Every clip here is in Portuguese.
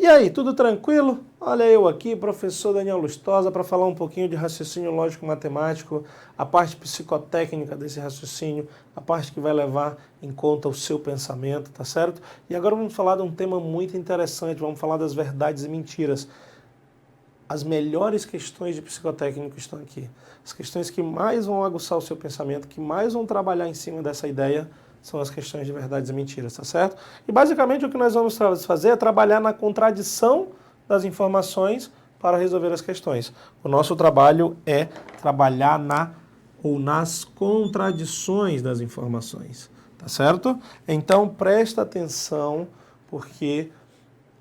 E aí, tudo tranquilo? Olha eu aqui, professor Daniel Lustosa, para falar um pouquinho de raciocínio lógico-matemático, a parte psicotécnica desse raciocínio, a parte que vai levar em conta o seu pensamento, tá certo? E agora vamos falar de um tema muito interessante, vamos falar das verdades e mentiras. As melhores questões de psicotécnico estão aqui. As questões que mais vão aguçar o seu pensamento, que mais vão trabalhar em cima dessa ideia, são as questões de verdades e mentiras, tá certo? E basicamente o que nós vamos fazer é trabalhar na contradição das informações para resolver as questões. O nosso trabalho é trabalhar nas contradições das informações, tá certo? Então presta atenção, porque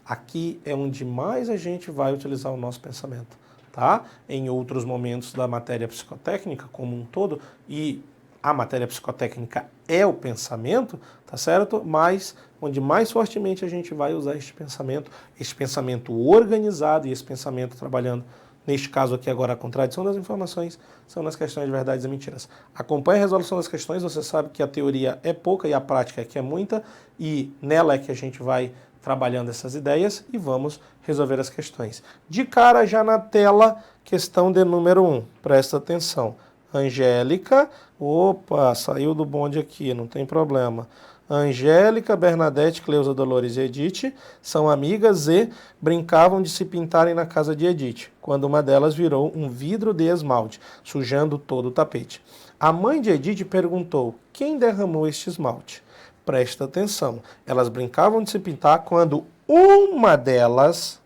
aqui é onde mais a gente vai utilizar o nosso pensamento, tá? Em outros momentos da matéria psicotécnica como um todo, e a matéria psicotécnica é o pensamento, tá certo? Mas onde mais fortemente a gente vai usar este pensamento organizado e esse pensamento trabalhando, neste caso aqui agora a contradição das informações, são nas questões de verdades e mentiras. Acompanhe a resolução das questões, você sabe que a teoria é pouca e a prática é que é muita, e nela é que a gente vai trabalhando essas ideias e vamos resolver as questões. De cara já na tela, questão de número 1, presta atenção. Angélica, opa, saiu do bonde aqui, não tem problema. Angélica, Bernadette, Cleusa, Dolores e Edith são amigas e brincavam de se pintarem na casa de Edith, quando uma delas virou um vidro de esmalte, sujando todo o tapete. A mãe de Edith perguntou: quem derramou este esmalte? Presta atenção, elas brincavam de se pintar quando uma delas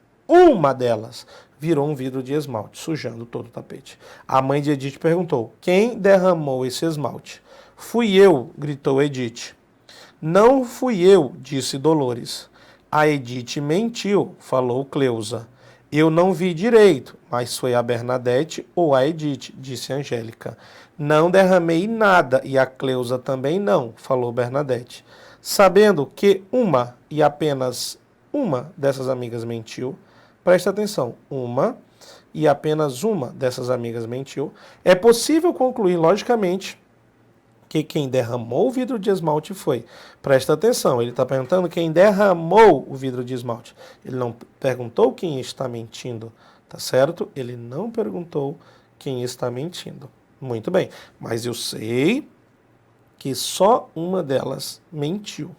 virou um vidro de esmalte, sujando todo o tapete. A mãe de Edith perguntou: quem derramou esse esmalte? Fui eu, gritou Edith. Não fui eu, disse Dolores. A Edith mentiu, falou Cleusa. Eu não vi direito, mas foi a Bernadette ou a Edith, disse Angélica. Não derramei nada e a Cleusa também não, falou Bernadette. Sabendo que uma e apenas uma dessas amigas mentiu, presta atenção, uma e apenas uma dessas amigas mentiu, é possível concluir logicamente que quem derramou o vidro de esmalte foi. Presta atenção, ele está perguntando quem derramou o vidro de esmalte. Ele não perguntou quem está mentindo, tá certo? Ele não perguntou quem está mentindo. Muito bem, mas eu sei que só uma delas mentiu.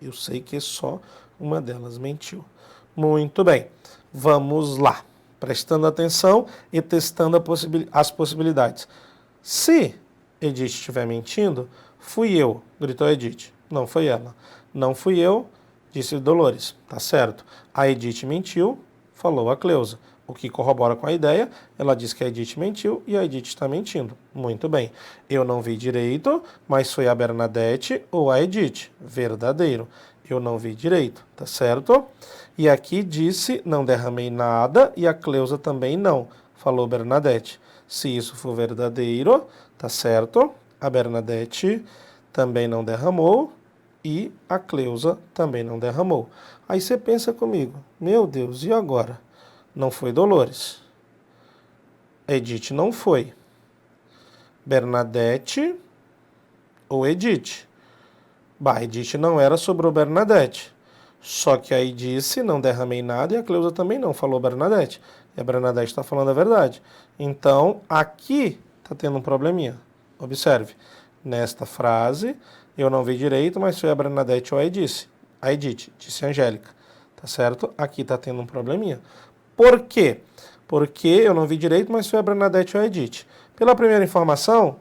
Eu sei que só uma delas mentiu. Muito bem, vamos lá. Prestando atenção e testando as possibilidades. Se Edith estiver mentindo, fui eu, gritou Edith. Não foi ela. Não fui eu, disse Dolores. Tá certo. A Edith mentiu, falou a Cleusa. O que corrobora com a ideia, ela diz que a Edith mentiu e a Edith está mentindo. Muito bem. Eu não vi direito, mas foi a Bernadette ou a Edith. Verdadeiro. Eu não vi direito, tá certo? E aqui disse, não derramei nada e a Cleusa também não, falou Bernadette. Se isso for verdadeiro, tá certo? A Bernadette também não derramou e a Cleusa também não derramou. Aí você pensa comigo, meu Deus, e agora? Não foi Dolores. Edith não foi. Bernadette ou Edith? Bah, Edith não era, sobrou Bernadette. Só que aí disse, não derramei nada, e a Cleusa também não, falou Bernadette. E a Bernadette está falando a verdade. Então, aqui está tendo um probleminha. Observe, nesta frase, eu não vi direito, mas foi a Bernadette ou a Edith. A Edith, disse a Angélica. Tá certo? Aqui está tendo um probleminha. Por quê? Porque eu não vi direito, mas foi a Bernadette ou a Edith. Pela primeira informação,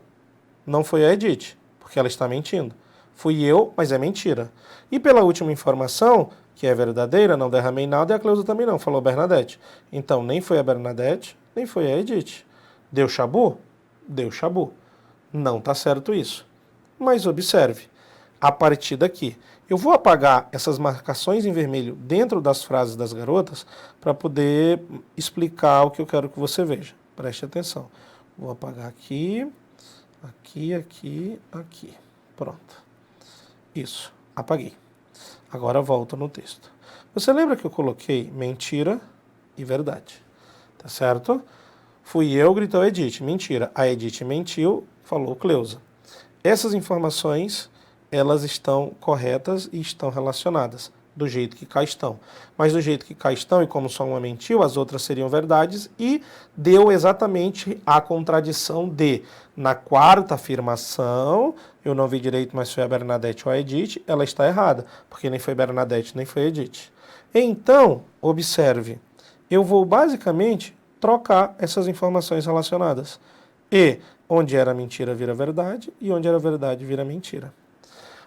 não foi a Edith, porque ela está mentindo. Fui eu, mas é mentira. E pela última informação, que é verdadeira, não derramei nada e a Cleusa também não, falou Bernadette. Então, nem foi a Bernadette, nem foi a Edith. Deu chabu? Deu chabu. Não está certo isso. Mas observe, a partir daqui, eu vou apagar essas marcações em vermelho dentro das frases das garotas para poder explicar o que eu quero que você veja. Preste atenção. Vou apagar aqui, aqui, aqui, aqui. Pronto. Isso, apaguei. Agora volto no texto. Você lembra que eu coloquei mentira e verdade, tá certo? Fui eu, gritou Edith. Mentira. A Edith mentiu, falou Cleusa. Essas informações, elas estão corretas e estão relacionadas. do jeito que cá estão. Mas do jeito que cá estão, e como só uma mentiu, as outras seriam verdades, e deu exatamente a contradição de, na quarta afirmação, eu não vi direito, mas foi a Bernadette ou a Edith, ela está errada, porque nem foi Bernadette, nem foi Edith. Então, observe, eu vou basicamente trocar essas informações relacionadas. E onde era mentira vira verdade, e onde era verdade vira mentira.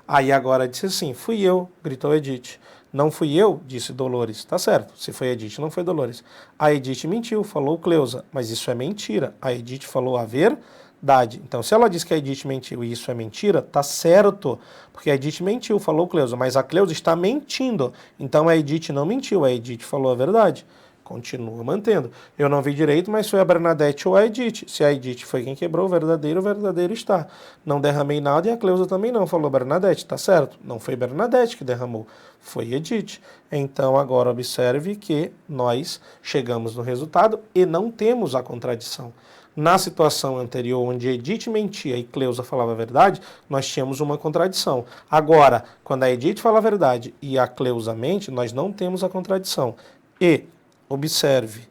Aí agora disse assim, fui eu, gritou Edith. Não fui eu, disse Dolores. Tá certo, se foi Edith, não foi Dolores. A Edith mentiu, falou Cleusa, mas isso é mentira. A Edith falou a verdade. Então, se ela diz que a Edith mentiu e isso é mentira, tá certo, porque a Edith mentiu, falou Cleusa, mas a Cleusa está mentindo. Então, a Edith não mentiu, a Edith falou a verdade. Continua mantendo. Eu não vi direito, mas foi a Bernadette ou a Edith. Se a Edith foi quem quebrou, o verdadeiro está. Não derramei nada e a Cleusa também não. Falou Bernadette, tá certo? Não foi Bernadette que derramou, foi Edith. Então agora observe que nós chegamos no resultado e não temos a contradição. Na situação anterior, onde Edith mentia e Cleusa falava a verdade, nós tínhamos uma contradição. Agora, quando a Edith fala a verdade e a Cleusa mente, nós não temos a contradição. E observe,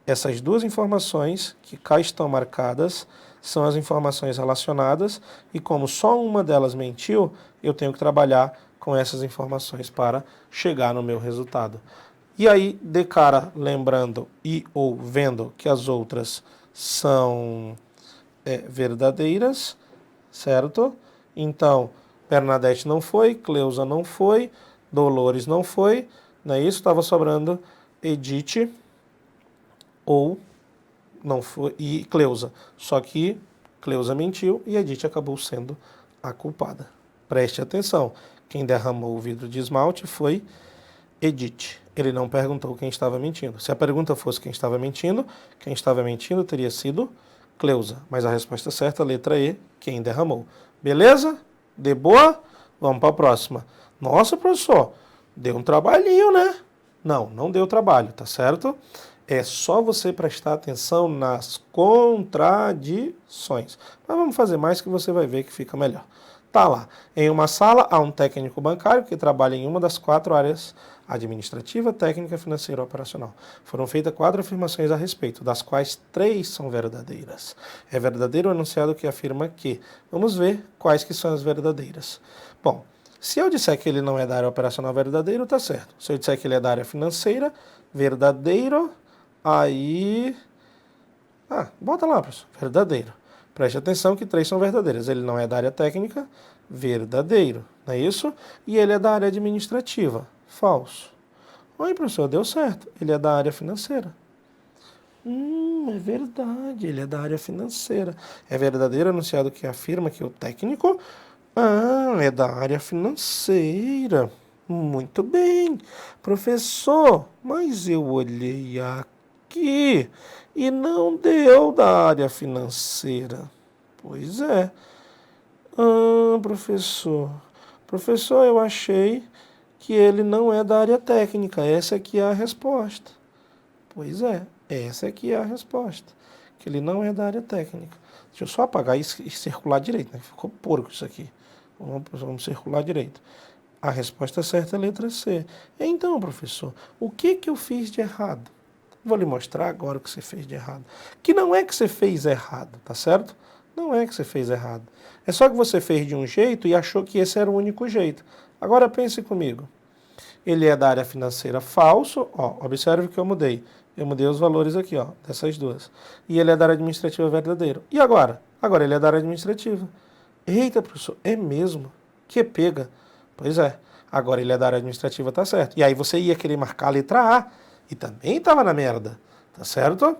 essas duas informações que cá estão marcadas são as informações relacionadas e como só uma delas mentiu, eu tenho que trabalhar com essas informações para chegar no meu resultado. E aí, de cara, lembrando e ou vendo que as outras são verdadeiras, certo? Então, Bernadette não foi, Cleusa não foi, Dolores não foi, não é isso? Estava sobrando Edith ou não foi e Cleusa. Só que Cleusa mentiu e Edith acabou sendo a culpada. Preste atenção. Quem derramou o vidro de esmalte foi Edith. Ele não perguntou quem estava mentindo. Se a pergunta fosse quem estava mentindo teria sido Cleusa. Mas a resposta certa, letra E, quem derramou. Beleza? De boa? Vamos para a próxima. Nossa, professor, deu um trabalhinho, né? Não, não deu trabalho, tá certo? É só você prestar atenção nas contradições. Mas vamos fazer mais que você vai ver que fica melhor. Tá lá. Em uma sala há um técnico bancário que trabalha em uma das 4 áreas: administrativa, técnica, financeira e operacional. Foram feitas 4 afirmações a respeito, das quais 3 são verdadeiras. É verdadeiro o enunciado que afirma que. Vamos ver quais que são as verdadeiras. Bom, se eu disser que ele não é da área operacional, verdadeiro, tá certo. Se eu disser que ele é da área financeira, verdadeiro, aí... bota lá, professor. Verdadeiro. Preste atenção que 3 são verdadeiras. Ele não é da área técnica, verdadeiro, não é isso? E ele é da área administrativa, falso. Oi, professor, deu certo. Ele é da área financeira. É verdade, ele é da área financeira. É verdadeiro anunciado que afirma que o técnico... é da área financeira. Muito bem. Professor, mas eu olhei aqui e não deu da área financeira. Pois é. Professor. Professor, eu achei que ele não é da área técnica. Essa aqui é a resposta. Pois é, essa aqui é a resposta. Que ele não é da área técnica. Deixa eu só apagar e circular direito, né? Ficou porco isso aqui. Vamos circular direito. A resposta certa é a letra C. Então, professor, o que eu fiz de errado? Vou lhe mostrar agora o que você fez de errado. Que não é que você fez errado, tá certo? Não é que você fez errado. É só que você fez de um jeito e achou que esse era o único jeito. Agora pense comigo. Ele é da área financeira, falso. Observe que eu mudei. Eu mudei os valores aqui, dessas duas. E ele é da área administrativa, verdadeiro. E agora? Agora ele é da área administrativa. Eita, professor, é mesmo? Que pega. Pois é. Agora ele é da área administrativa, tá certo. E aí você ia querer marcar a letra A. E também estava na merda. Tá certo?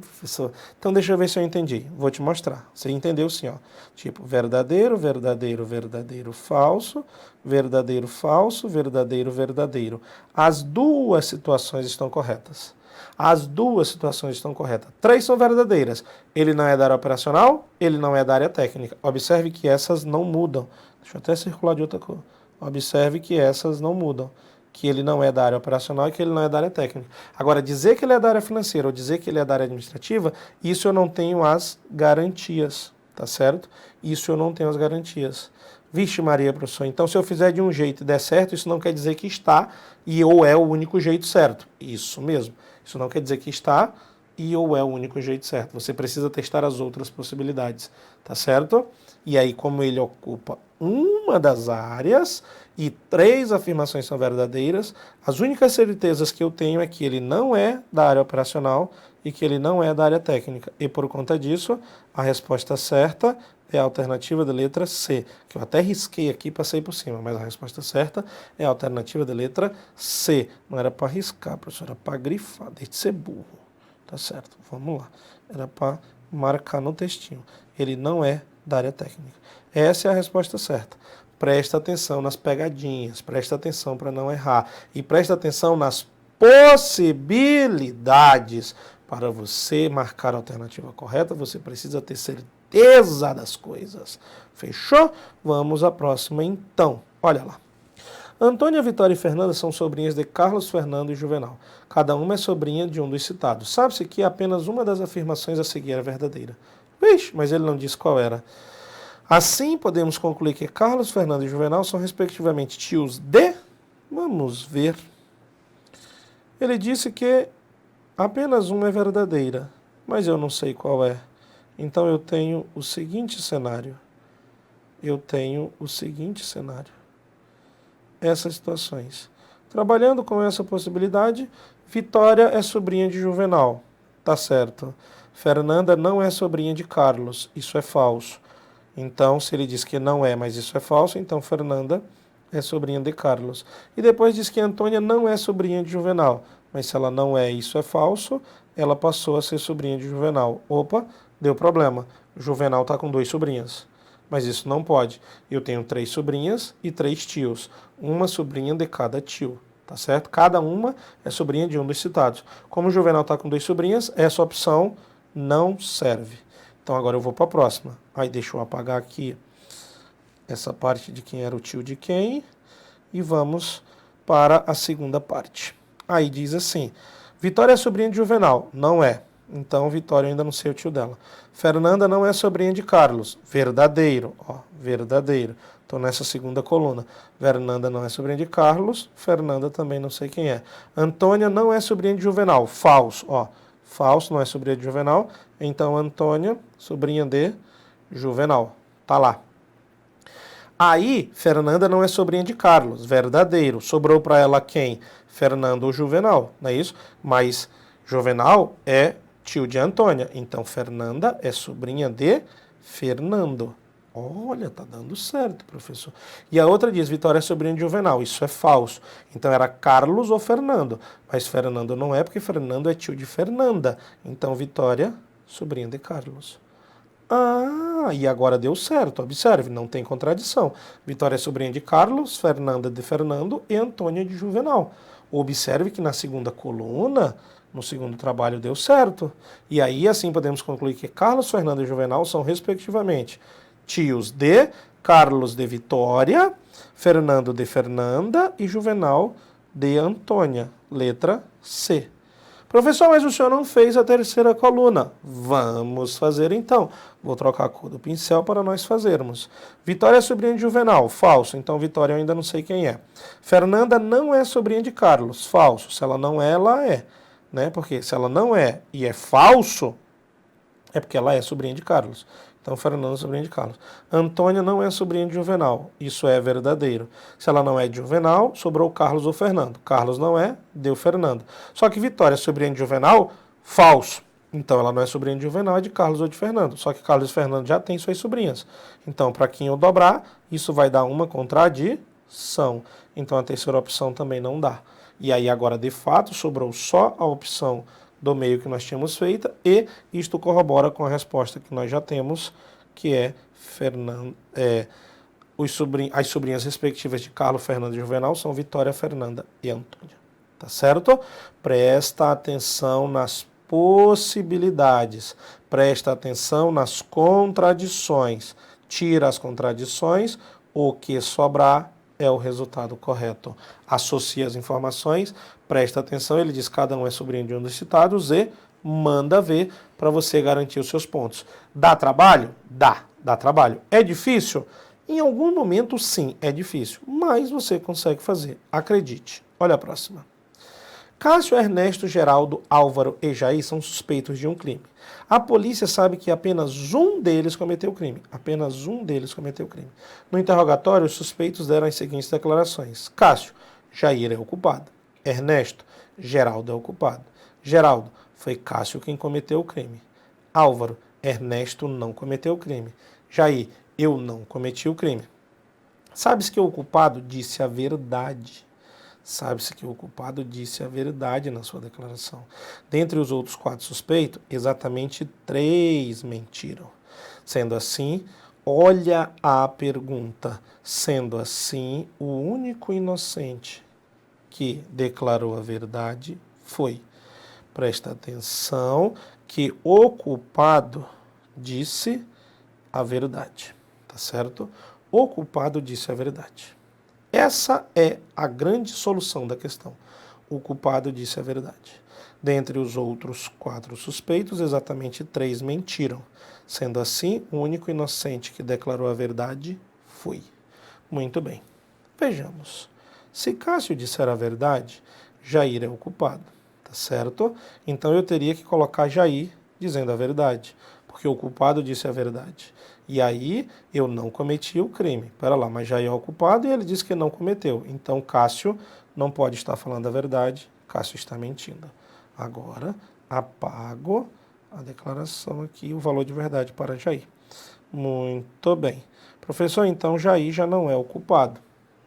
Professor. Então deixa eu ver se eu entendi. Vou te mostrar. Você entendeu sim, Tipo, verdadeiro, verdadeiro, verdadeiro, falso, verdadeiro, falso, verdadeiro, verdadeiro. As duas situações estão corretas. As duas situações estão corretas. 3 são verdadeiras. Ele não é da área operacional, ele não é da área técnica. Observe que essas não mudam. Deixa eu até circular de outra cor. Observe que essas não mudam. Que ele não é da área operacional e que ele não é da área técnica. Agora, dizer que ele é da área financeira ou dizer que ele é da área administrativa, isso eu não tenho as garantias, tá certo? Isso eu não tenho as garantias. Vixe Maria, professor, então se eu fizer de um jeito e der certo, isso não quer dizer que está e ou é o único jeito certo. Isso mesmo. Isso não quer dizer que está e ou é o único jeito certo. Você precisa testar as outras possibilidades, tá certo? E aí, como ele ocupa uma das áreas e 3 afirmações são verdadeiras, as únicas certezas que eu tenho é que ele não é da área operacional e que ele não é da área técnica. E por conta disso, a resposta certa é a alternativa da letra C, que eu até risquei aqui e passei por cima, mas a resposta certa é a alternativa da letra C. Não era para riscar, professor, era para grifar, deixa de ser burro. Tá certo, vamos lá. Era para marcar no textinho. Ele não é da área técnica. Essa é a resposta certa. Presta atenção nas pegadinhas, presta atenção para não errar. E presta atenção nas possibilidades. Para você marcar a alternativa correta, você precisa ter certeza das coisas. Fechou? Vamos à próxima então. Olha lá. Antônia, Vitória e Fernanda são sobrinhas de Carlos, Fernando e Juvenal. Cada uma é sobrinha de um dos citados. Sabe-se que apenas uma das afirmações a seguir é verdadeira. Vixe, mas ele não disse qual era. Assim, podemos concluir que Carlos, Fernando e Juvenal são respectivamente tios de... Vamos ver. Ele disse que apenas uma é verdadeira, mas eu não sei qual é. Então eu tenho o seguinte cenário. Essas situações. Trabalhando com essa possibilidade, Vitória é sobrinha de Juvenal. Tá certo. Fernanda não é sobrinha de Carlos. Isso é falso. Então, se ele diz que não é, mas isso é falso, então Fernanda é sobrinha de Carlos. E depois diz que Antônia não é sobrinha de Juvenal. Mas se ela não é, isso é falso, ela passou a ser sobrinha de Juvenal. Opa, deu problema. Juvenal está com 2 sobrinhas. Mas isso não pode. Eu tenho 3 sobrinhas e 3 tios. Uma sobrinha de cada tio. Tá certo? Cada uma é sobrinha de um dos citados. Como o Juvenal está com 2 sobrinhas, essa opção não serve. Então agora eu vou para a próxima. Aí deixa eu apagar aqui essa parte de quem era o tio de quem. E vamos para a segunda parte. Aí diz assim, Vitória é sobrinha de Juvenal. Não é. Então Vitória ainda não sei o tio dela. Fernanda não é sobrinha de Carlos. Verdadeiro. Ó, verdadeiro. Estou nessa segunda coluna. Fernanda não é sobrinha de Carlos. Fernanda também não sei quem é. Antônia não é sobrinha de Juvenal. Falso. Ó, falso, não é sobrinha de Juvenal. Então Antônia, sobrinha de Juvenal. Tá lá. Aí, Fernanda não é sobrinha de Carlos. Verdadeiro. Sobrou para ela quem? Fernando ou Juvenal, não é isso? Mas Juvenal é tio de Antônia. Então, Fernanda é sobrinha de Fernando. Olha, tá dando certo, professor. E a outra diz, Vitória é sobrinha de Juvenal. Isso é falso. Então, era Carlos ou Fernando. Mas Fernando não é, porque Fernando é tio de Fernanda. Então, Vitória, sobrinha de Carlos. Ah, e agora deu certo. Observe, não tem contradição. Vitória é sobrinha de Carlos, Fernanda de Fernando e Antônia de Juvenal. Observe que na segunda coluna, no segundo trabalho, deu certo. E aí, assim, podemos concluir que Carlos, Fernando e Juvenal são, respectivamente, tios de Carlos de Vitória, Fernando de Fernanda e Juvenal de Antônia. Letra C. Professor, mas o senhor não fez a terceira coluna. Vamos fazer então. Vou trocar a cor do pincel para nós fazermos. Vitória é sobrinha de Juvenal. Falso. Então Vitória eu ainda não sei quem é. Fernanda não é sobrinha de Carlos. Falso. Se ela não é, ela é. Né? Porque se ela não é e é falso, é porque ela é sobrinha de Carlos. Então, Fernanda é sobrinha de Carlos. Antônia não é sobrinha de Juvenal. Isso é verdadeiro. Se ela não é de Juvenal, sobrou Carlos ou Fernando. Carlos não é, deu Fernando. Só que Vitória é sobrinha de Juvenal, falso. Então, ela não é sobrinha de Juvenal, é de Carlos ou de Fernando. Só que Carlos e Fernando já têm suas sobrinhas. Então, para quem eu dobrar, isso vai dar uma contradição. Então, a terceira opção também não dá. E aí, agora, de fato, sobrou só a opção do meio que nós tínhamos feita, e isto corrobora com a resposta que nós já temos, que é as sobrinhas respectivas de Carlos, Fernando e Juvenal são Vitória, Fernanda e Antônia. Tá certo? Presta atenção nas possibilidades, presta atenção nas contradições. Tira as contradições, o que sobrar é o resultado correto. Associa as informações, presta atenção, ele diz que cada um é sobrinho de um dos citados e manda ver para você garantir os seus pontos. Dá trabalho? Dá trabalho. É difícil? Em algum momento, sim, é difícil, mas você consegue fazer, acredite. Olha a próxima. Cássio, Ernesto, Geraldo, Álvaro e Jair são suspeitos de um crime. A polícia sabe que apenas um deles cometeu o crime. Apenas um deles cometeu o crime. No interrogatório, os suspeitos deram as seguintes declarações. Cássio, Jair é o culpado. Ernesto, Geraldo é o culpado. Geraldo, foi Cássio quem cometeu o crime. Álvaro, Ernesto não cometeu o crime. Jair, eu não cometi o crime. Sabe-se que o culpado disse a verdade. Sabe-se que o culpado disse a verdade na sua declaração. Dentre os outros 4 suspeitos, exatamente 3 mentiram. Sendo assim, olha a pergunta. Sendo assim, o único inocente que declarou a verdade foi. Presta atenção que o culpado disse a verdade. Tá certo? O culpado disse a verdade. Essa é a grande solução da questão. O culpado disse a verdade. Dentre os outros 4 suspeitos, exatamente 3 mentiram. Sendo assim, o único inocente que declarou a verdade foi. Muito bem. Vejamos. Se Cássio disser a verdade, Jair é o culpado. Tá certo? Então eu teria que colocar Jair dizendo a verdade, porque o culpado disse a verdade. E aí eu não cometi o crime. Pera lá, mas Jair é o culpado e ele disse que não cometeu. Então Cássio não pode estar falando a verdade, Cássio está mentindo. Agora apago a declaração aqui, o valor de verdade para Jair. Muito bem. Professor, então Jair já não é o culpado.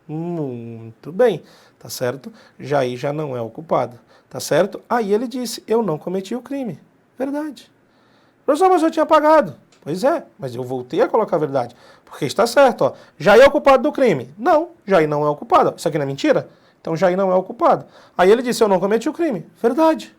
Muito bem, tá certo? Jair já não é o culpado, tá certo? Aí ele disse, eu não cometi o crime. Verdade. Professor, mas eu tinha pagado. Pois é, mas eu voltei a colocar a verdade. Porque está certo, ó. Jair é o culpado do crime. Não, Jair não é o culpado. Isso aqui não é mentira? Então Jair não é o culpado. Aí ele disse, eu não cometi o crime. Verdade.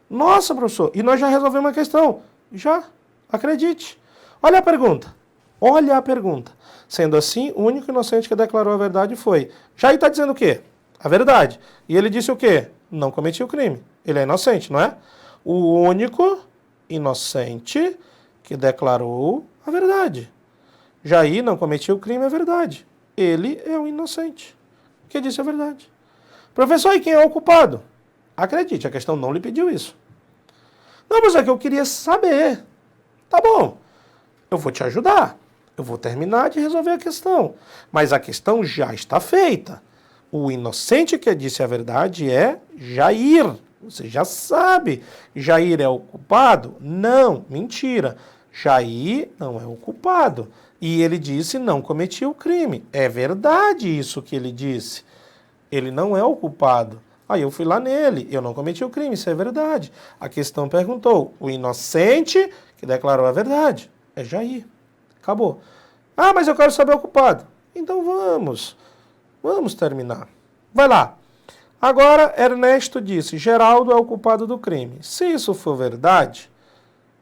Nossa, professor, e nós já resolvemos a questão. Já, acredite. Olha a pergunta. Olha a pergunta. Sendo assim, o único inocente que declarou a verdade foi. Jair está dizendo o quê? A verdade. E ele disse o quê? Não cometi o crime. Ele é inocente, não é? O único inocente que declarou a verdade. Jair não cometeu o crime, é verdade. Ele é o inocente que disse a verdade. Professor, e quem é o culpado? Acredite, a questão não lhe pediu isso. Não, mas é que eu queria saber. Tá bom, eu vou te ajudar. Eu vou terminar de resolver a questão. Mas a questão já está feita. O inocente que disse a verdade é Jair. Você já sabe. Jair é o culpado? Não, mentira. Jair não é o culpado. E ele disse não cometi o crime. É verdade isso que ele disse. Ele não é o culpado. Aí eu fui lá nele. Eu não cometi o crime, isso é verdade. A questão perguntou. O inocente que declarou a verdade é Jair. Acabou. Ah, mas eu quero saber o culpado. Então vamos terminar. Vai lá. Agora, Ernesto disse, Geraldo é o culpado do crime. Se isso for verdade,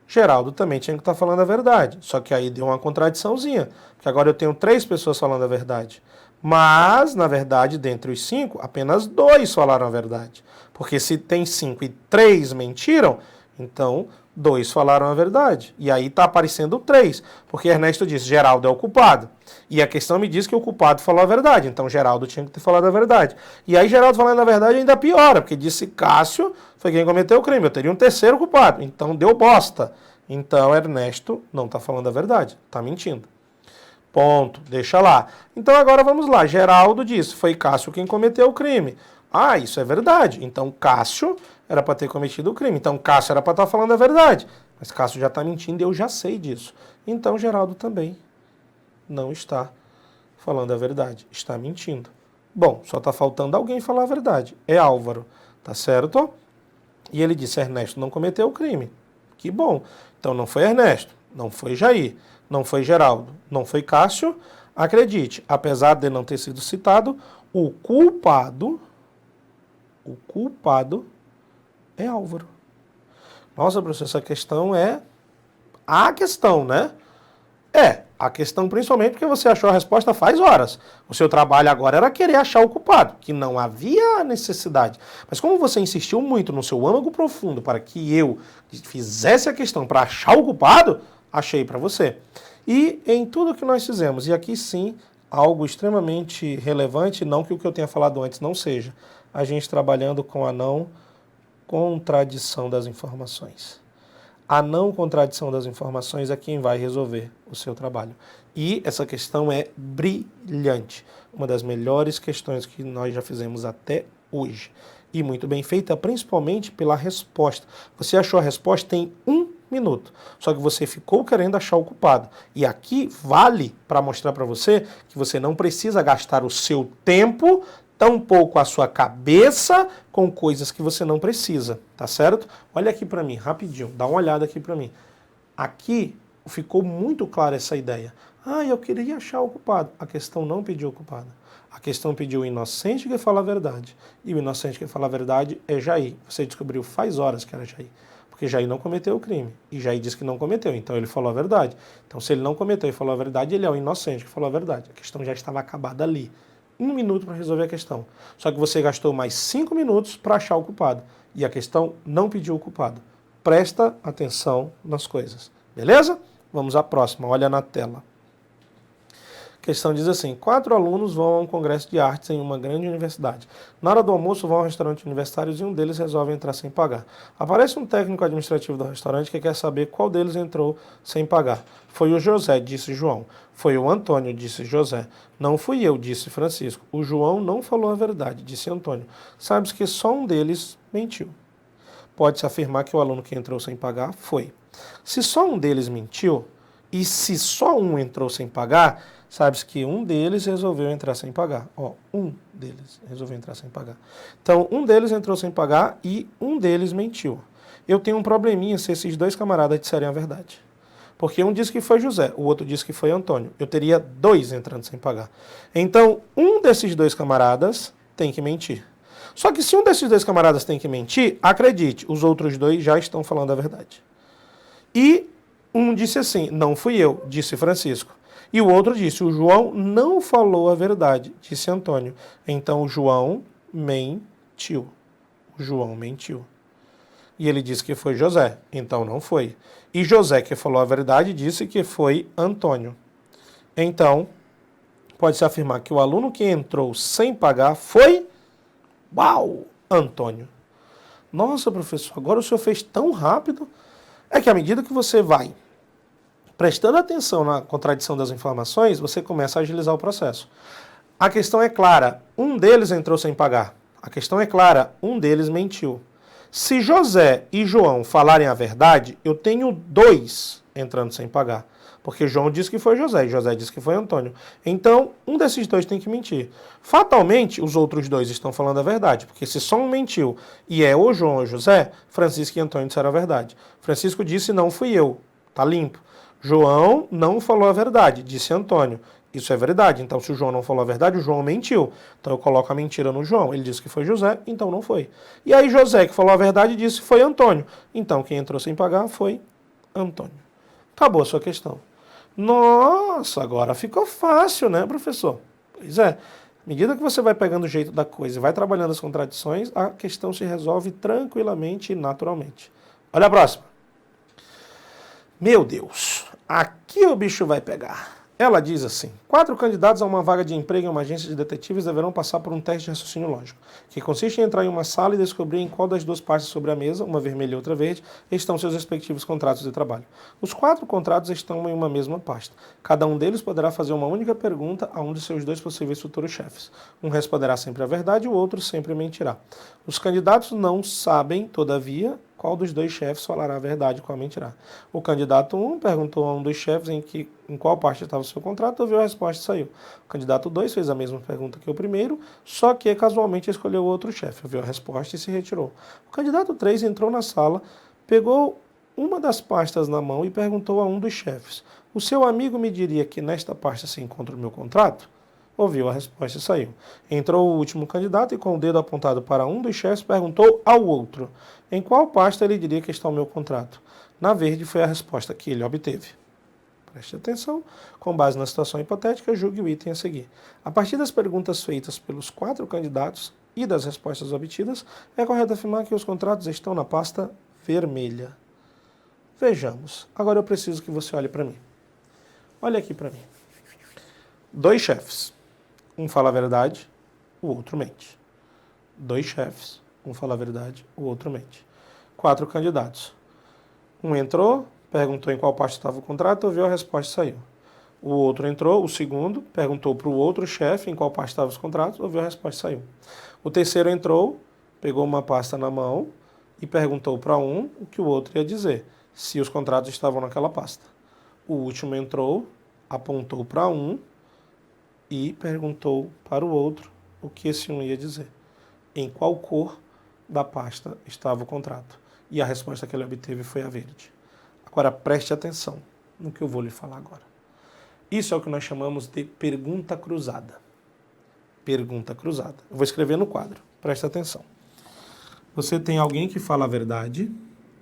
Geraldo também tinha que estar falando a verdade. Só que aí deu uma contradiçãozinha. Porque agora eu tenho 3 pessoas falando a verdade. Mas, na verdade, dentre os 5, apenas 2 falaram a verdade. Porque se tem 5 e 3 mentiram, então 2 falaram a verdade. E aí está aparecendo 3. Porque Ernesto disse, Geraldo é o culpado. E a questão me diz que o culpado falou a verdade. Então Geraldo tinha que ter falado a verdade. E aí Geraldo falando a verdade ainda piora. Porque disse Cássio foi quem cometeu o crime. Eu teria um terceiro culpado. Então deu bosta. Então Ernesto não está falando a verdade. Está mentindo. Ponto. Deixa lá. Então agora vamos lá. Geraldo disse, foi Cássio quem cometeu o crime. Ah, isso é verdade. Então Cássio era para ter cometido o crime. Então Cássio era para estar falando a verdade. Mas Cássio já está mentindo e eu já sei disso. Então Geraldo também não está falando a verdade. Está mentindo. Bom, só está faltando alguém falar a verdade. É Álvaro. Tá certo? E ele disse, Ernesto não cometeu o crime. Que bom. Então não foi Ernesto. Não foi Jair. Não foi Geraldo. Não foi Cássio. Acredite, apesar de não ter sido citado, o culpado é Álvaro. Nossa, professor, essa questão é a questão, né? É, a questão principalmente porque você achou a resposta faz horas. O seu trabalho agora era querer achar o culpado, que não havia necessidade. Mas como você insistiu muito no seu âmago profundo para que eu fizesse a questão para achar o culpado, achei para você. E em tudo que nós fizemos, e aqui sim, algo extremamente relevante, não que o que eu tenha falado antes não seja, a gente trabalhando com a não contradição das informações. A não contradição das informações é quem vai resolver o seu trabalho. E essa questão é brilhante. Uma das melhores questões que nós já fizemos até hoje. E muito bem feita, principalmente pela resposta. Você achou a resposta em 1 minuto. Só que você ficou querendo achar o culpado. E aqui vale para mostrar para você que você não precisa gastar o seu tempo, tampouco a sua cabeça, com coisas que você não precisa, tá certo? Olha aqui para mim, rapidinho, dá uma olhada aqui para mim. Aqui ficou muito clara essa ideia. Ah, eu queria achar o culpado. A questão não pediu o culpado. A questão pediu o inocente que fala a verdade. E o inocente que fala a verdade é Jair. Você descobriu faz horas que era Jair. Porque Jair não cometeu o crime. E Jair disse que não cometeu, então ele falou a verdade. Então se ele não cometeu e falou a verdade, ele é o inocente que falou a verdade. A questão já estava acabada ali. 1 minuto para resolver a questão. Só que você gastou mais 5 minutos para achar o culpado. E a questão não pediu o culpado. Presta atenção nas coisas. Beleza? Vamos à próxima. Olha na tela. A questão diz assim: 4 alunos vão a um congresso de artes em uma grande universidade. Na hora do almoço vão ao restaurante universitário e um deles resolve entrar sem pagar. Aparece um técnico administrativo do restaurante que quer saber qual deles entrou sem pagar. Foi o José, disse João. Foi o Antônio, disse José. Não fui eu, disse Francisco. O João não falou a verdade, disse Antônio. Sabes que só um deles mentiu. Pode-se afirmar que o aluno que entrou sem pagar foi. Se só um deles mentiu, e se só um entrou sem pagar, sabe-se que um deles resolveu entrar sem pagar. Ó, um deles resolveu entrar sem pagar. Então, um deles entrou sem pagar e um deles mentiu. Eu tenho um probleminha se esses 2 camaradas disserem a verdade. Porque um disse que foi José, o outro disse que foi Antônio. Eu teria 2 entrando sem pagar. Então, um desses 2 camaradas tem que mentir. Só que se um desses 2 camaradas tem que mentir, acredite, os outros 2 já estão falando a verdade. E um disse assim: não fui eu, disse Francisco. E o outro disse: o João não falou a verdade, disse Antônio. Então o João mentiu. O João mentiu. E ele disse que foi José, então não foi. E José, que falou a verdade, disse que foi Antônio. Então, pode-se afirmar que o aluno que entrou sem pagar foi, Antônio. Nossa, professor, agora o senhor fez tão rápido. É que à medida que você vai prestando atenção na contradição das informações, você começa a agilizar o processo. A questão é clara, um deles entrou sem pagar. A questão é clara, um deles mentiu. Se José e João falarem a verdade, eu tenho 2 entrando sem pagar. Porque João disse que foi José e José disse que foi Antônio. Então, um desses 2 tem que mentir. Fatalmente, os outros 2 estão falando a verdade. Porque se só um mentiu e é ou João ou José, Francisco e Antônio disseram a verdade. Francisco disse: não fui eu. Tá limpo. João não falou a verdade, disse Antônio. Isso é verdade. Então, se o João não falou a verdade, o João mentiu. Então, eu coloco a mentira no João. Ele disse que foi José, então não foi. E aí, José, que falou a verdade, disse que foi Antônio. Então, quem entrou sem pagar foi Antônio. Acabou a sua questão. Nossa, agora ficou fácil, né, professor? Pois é. À medida que você vai pegando o jeito da coisa e vai trabalhando as contradições, a questão se resolve tranquilamente e naturalmente. Olha a próxima. Meu Deus, aqui o bicho vai pegar. Ela diz assim: 4 candidatos a uma vaga de emprego em uma agência de detetives deverão passar por um teste de raciocínio lógico, que consiste em entrar em uma sala e descobrir em qual das 2 partes sobre a mesa, uma vermelha e outra verde, estão seus respectivos contratos de trabalho. Os 4 contratos estão em uma mesma pasta. Cada um deles poderá fazer uma única pergunta a um de seus 2 possíveis futuros chefes. Um responderá sempre a verdade e o outro sempre mentirá. Os candidatos não sabem, todavia, qual dos 2 chefes falará a verdade e qual mentirá. O candidato 1 perguntou a um dos chefes em qual parte estava o seu contrato, ouviu a resposta e saiu. O candidato 2 fez a mesma pergunta que o primeiro, só que casualmente escolheu o outro chefe, ouviu a resposta e se retirou. O candidato 3 entrou na sala, pegou uma das pastas na mão e perguntou a um dos chefes: o seu amigo me diria que nesta pasta se encontra o meu contrato? Ouviu a resposta e saiu. Entrou o último candidato e, com o dedo apontado para um dos chefes, perguntou ao outro: em qual pasta ele diria que está o meu contrato? Na verde foi a resposta que ele obteve. Preste atenção. Com base na situação hipotética, julgue o item a seguir. A partir das perguntas feitas pelos 4 candidatos e das respostas obtidas, é correto afirmar que os contratos estão na pasta vermelha. Vejamos. Agora eu preciso que você olhe para mim. Olha aqui para mim. 2 chefes. Um fala a verdade, o outro mente. 2 chefes. Um fala a verdade, o outro mente. 4 candidatos. Um entrou, perguntou em qual parte estava o contrato, ouviu a resposta e saiu. O outro entrou, o segundo, perguntou para o outro chefe em qual parte estavam os contratos, ouviu a resposta e saiu. O terceiro entrou, pegou uma pasta na mão e perguntou para um o que o outro ia dizer, se os contratos estavam naquela pasta. O último entrou, apontou para um e perguntou para o outro o que esse um ia dizer. Em qual cor da pasta estava o contrato. E a resposta que ele obteve foi a verde. Agora preste atenção no que eu vou lhe falar agora. Isso é o que nós chamamos de pergunta cruzada. Pergunta cruzada. Eu vou escrever no quadro. Preste atenção. Você tem alguém que fala a verdade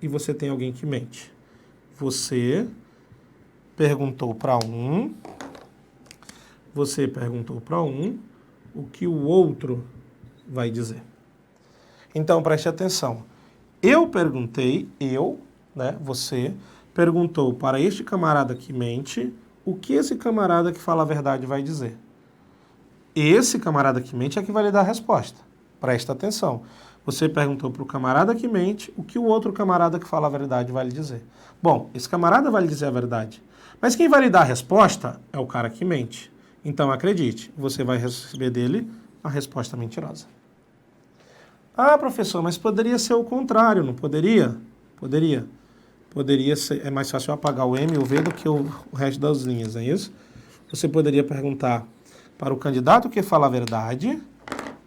e você tem alguém que mente. Você perguntou para um, o que o outro vai dizer. Então preste atenção. Você perguntou para este camarada que mente o que esse camarada que fala a verdade vai dizer. Esse camarada que mente é que vai lhe dar a resposta. Presta atenção. Você perguntou para o camarada que mente o que o outro camarada que fala a verdade vai lhe dizer. Bom, esse camarada vai lhe dizer a verdade. Mas quem vai lhe dar a resposta é o cara que mente. Então acredite, você vai receber dele a resposta mentirosa. Ah, professor, mas poderia ser o contrário, não poderia? Poderia. Poderia ser, é mais fácil eu apagar o M e o V do que o resto das linhas, não é isso? Você poderia perguntar para o candidato que fala a verdade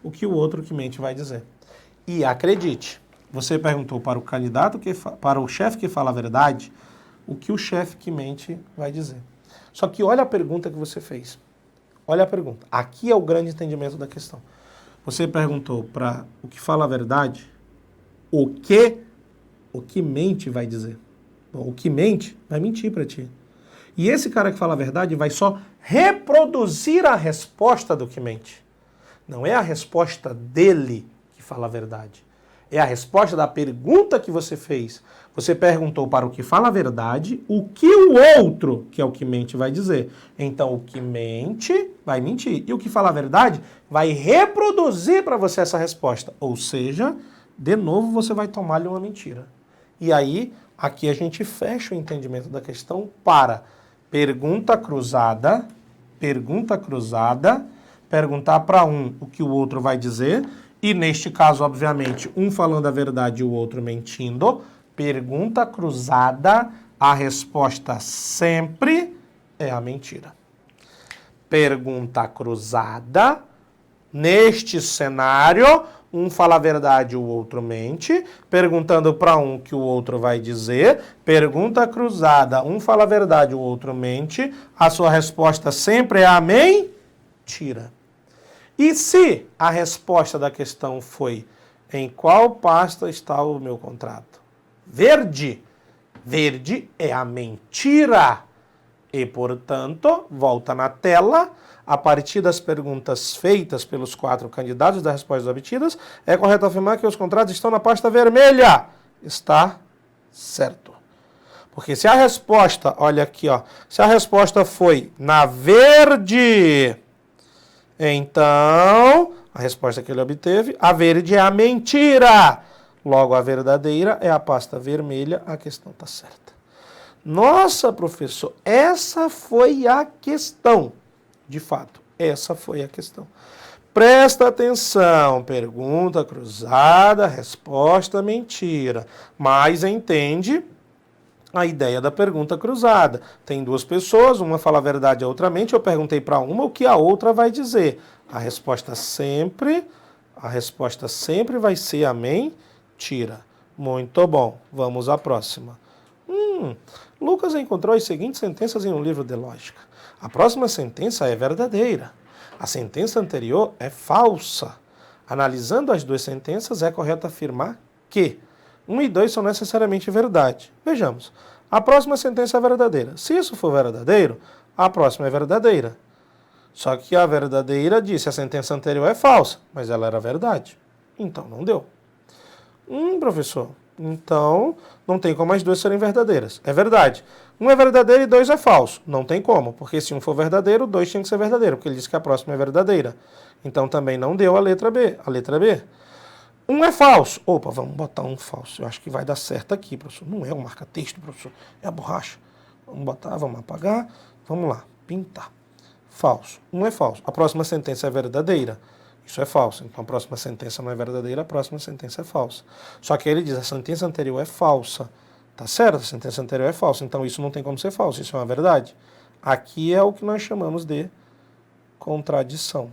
o que o outro que mente vai dizer. E acredite, você perguntou para o candidato para o chefe que fala a verdade o que o chefe que mente vai dizer. Só que olha a pergunta que você fez. Olha a pergunta. Aqui é o grande entendimento da questão. Você perguntou para o que fala a verdade o que mente vai dizer. Bom, o que mente vai mentir para ti. E esse cara que fala a verdade vai só reproduzir a resposta do que mente. Não é a resposta dele que fala a verdade. É a resposta da pergunta que você fez. Você perguntou para o que fala a verdade o que o outro, que é o que mente, vai dizer. Então, o que mente vai mentir. E o que fala a verdade vai reproduzir para você essa resposta. Ou seja, de novo você vai tomar-lhe uma mentira. E aí, aqui a gente fecha o entendimento da questão para pergunta cruzada, perguntar para um o que o outro vai dizer, e neste caso, obviamente, um falando a verdade e o outro mentindo. Pergunta cruzada, a resposta sempre é a mentira. Pergunta cruzada, neste cenário, um fala a verdade e o outro mente, perguntando para um que o outro vai dizer. Pergunta cruzada, um fala a verdade e o outro mente, a sua resposta sempre é a mentira. E se a resposta da questão foi em qual pasta está o meu contrato? Verde. Verde é a mentira. E, portanto, volta na tela, a partir das perguntas feitas pelos 4 candidatos e das respostas obtidas, é correto afirmar que os contratos estão na pasta vermelha. Está certo. Porque se a resposta, olha aqui, ó, se a resposta foi na verde, então, a resposta que ele obteve, a verde é a mentira. Logo, a verdadeira é a pasta vermelha, a questão está certa. Nossa, professor, essa foi a questão. De fato, essa foi a questão. Presta atenção, pergunta cruzada, resposta mentira. Mas entende a ideia da pergunta cruzada. Tem 2 pessoas, uma fala a verdade e a outra mente. Eu perguntei para uma o que a outra vai dizer. A resposta sempre vai ser a mentira. Muito bom. Vamos à próxima. Lucas encontrou as seguintes sentenças em um livro de lógica. A próxima sentença é verdadeira. A sentença anterior é falsa. Analisando as 2 sentenças, é correto afirmar que 1 e 2 são necessariamente verdade. Vejamos. A próxima sentença é verdadeira. Se isso for verdadeiro, a próxima é verdadeira. Só que a verdadeira disse a sentença anterior é falsa, mas ela era verdade. Então não deu. Professor, Então, não tem como as duas serem verdadeiras. É verdade. Um é verdadeiro e 2 é falso. Não tem como, porque se um for verdadeiro, 2 tinha que ser verdadeiro, porque ele disse que a próxima é verdadeira. Então, também não deu a letra B. A letra B. Um é falso. Opa, vamos botar um falso. Eu acho que vai dar certo aqui, professor. Não é o marca-texto, professor. É a borracha. Vamos botar, vamos apagar. Vamos lá, pintar. Falso. Um é falso. A próxima sentença é verdadeira. Isso é falso. Então a próxima sentença não é verdadeira, a próxima sentença é falsa. Só que ele diz, a sentença anterior é falsa. Tá certo? A sentença anterior é falsa. Então isso não tem como ser falso, isso é uma verdade. Aqui é o que nós chamamos de contradição.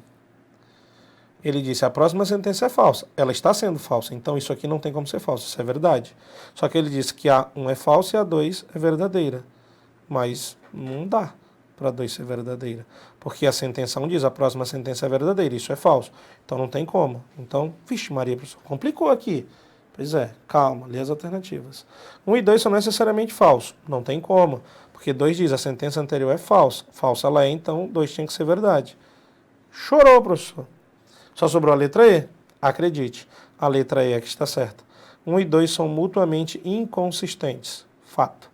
Ele disse, a próxima sentença é falsa. Ela está sendo falsa, então isso aqui não tem como ser falso, isso é verdade. Só que ele disse que a 1 é falsa e a 2 é verdadeira. Mas não dá para 2 ser verdadeira. Porque a sentença 1 diz, a próxima sentença é verdadeira, isso é falso. Então não tem como. Então, vixe Maria, professor, complicou aqui. Pois é, calma, lê as alternativas. 1 e 2 são necessariamente falsos. Não tem como. Porque 2 diz, a sentença anterior é falsa. Falsa ela é, então 2 tinha que ser verdade. Chorou, professor. Só sobrou a letra E? Acredite, a letra E é que está certa. 1 e 2 são mutuamente inconsistentes. Fato.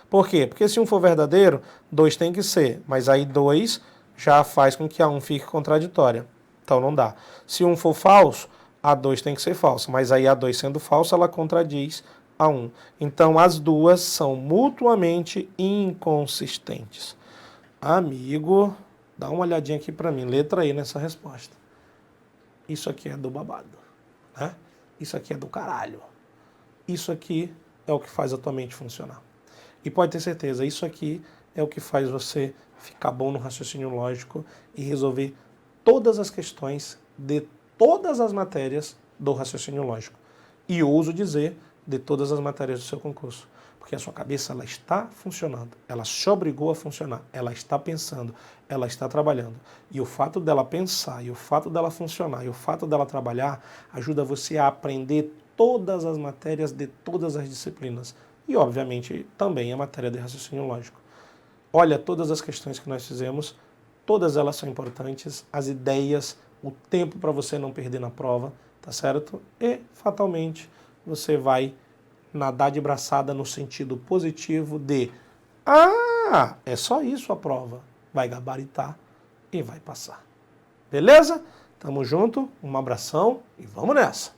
Por quê? Porque se um for verdadeiro, 2 tem que ser. Mas aí 2 já faz com que a 1 fique contraditória. Então não dá. Se 1 for falso, a 2 tem que ser falsa. Mas aí a 2 sendo falsa, ela contradiz a 1. Então as duas são mutuamente inconsistentes. Amigo, dá uma olhadinha aqui para mim. Letra E nessa resposta. Isso aqui é do babado, né? Isso aqui é do caralho. Isso aqui é o que faz a tua mente funcionar. E pode ter certeza, isso aqui é o que faz você ficar bom no raciocínio lógico e resolver todas as questões de todas as matérias do raciocínio lógico. E ouso dizer, de todas as matérias do seu concurso. Porque a sua cabeça ela está funcionando, ela se obrigou a funcionar, ela está pensando, ela está trabalhando. E o fato dela pensar, e o fato dela funcionar, e o fato dela trabalhar, ajuda você a aprender todas as matérias de todas as disciplinas. E, obviamente, também a matéria de raciocínio lógico. Olha todas as questões que nós fizemos, todas elas são importantes, as ideias, o tempo para você não perder na prova, tá certo? E, fatalmente, você vai nadar de braçada no sentido positivo de é só isso a prova. Vai gabaritar e vai passar. Beleza? Tamo junto, um abração e vamos nessa!